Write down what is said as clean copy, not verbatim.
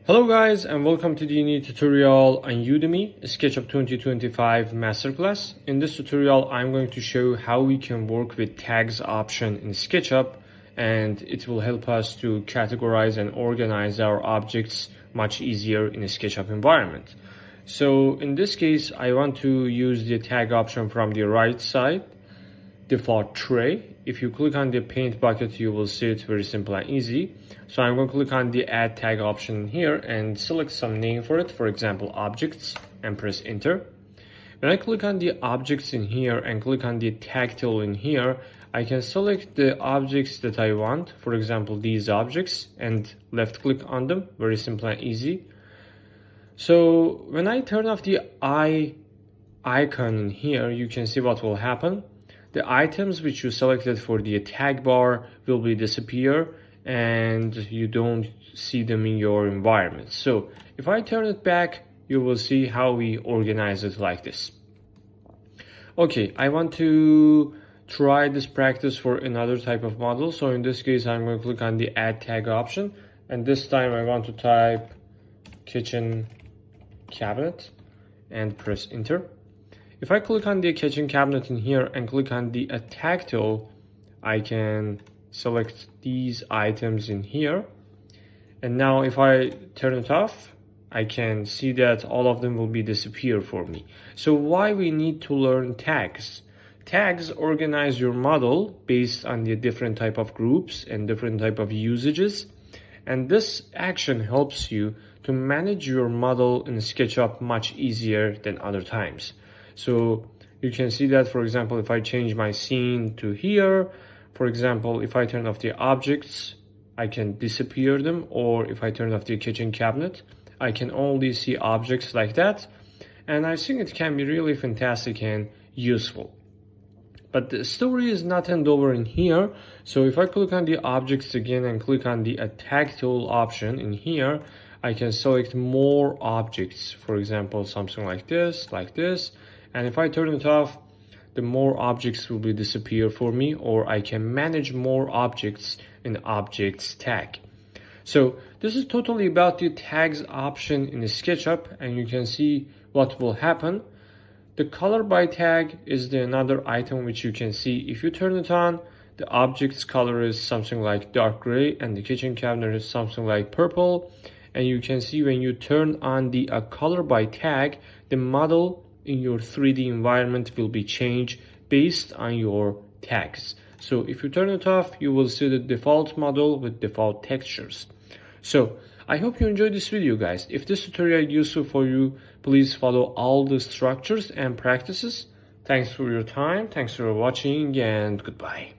Hello guys, and welcome to the new tutorial on Udemy SketchUp 2025 Masterclass. In this tutorial, I'm going to show how we can work with tags option in SketchUp, and it will help us to categorize and organize our objects much easier in a SketchUp environment. So in this case, I want to use the tag option from the right side, default tray. If you click on the paint bucket, you will see it very simple and easy. So I'm going to click on the add tag option here and select some name for it, for example objects, and press enter. When I click on the objects in here and click on the tag tool in here, I can select the objects that I want, for example these objects, and left click on them, very simple and easy. So when I turn off the eye icon in here, you can see what will happen. The items which you selected for the tag bar will be disappear and you don't see them in your environment. So if I turn it back, you will see how we organize it like this. Okay, I want to try this practice for another type of model. So in this case, I'm going to click on the add tag option, and this time I want to type kitchen cabinet and press enter. If I click on the kitchen cabinet in here and click on the tag tool, I can select these items in here. And now if I turn it off, I can see that all of them will be disappear for me. So why we need to learn tags? Tags organize your model based on the different type of groups and different type of usages. And this action helps you to manage your model in SketchUp much easier than other times. So you can see that, for example, if I change my scene to here, for example, if I turn off the objects, I can disappear them, or if I turn off the kitchen cabinet, I can only see objects like that. And I think it can be really fantastic and useful. But the story is not end over in here. So if I click on the objects again and click on the tag tool option in here, I can select more objects, for example, something like this, and if I turn it off, the more objects will be disappear for me, or I can manage more objects in objects tag. So this is totally about the tags option in the SketchUp, and you can see what will happen. The color by tag is another item which you can see. If you turn it on, the object's color is something like dark gray, and the kitchen cabinet is something like purple. And you can see when you turn on the color by tag, the model in your 3D environment will be changed based on your tags. So if you turn it off, you will see the default model with default textures. So I hope you enjoyed this video, guys. If this tutorial is useful for you, please follow all the structures and practices. Thanks for your time, thanks for watching, and goodbye.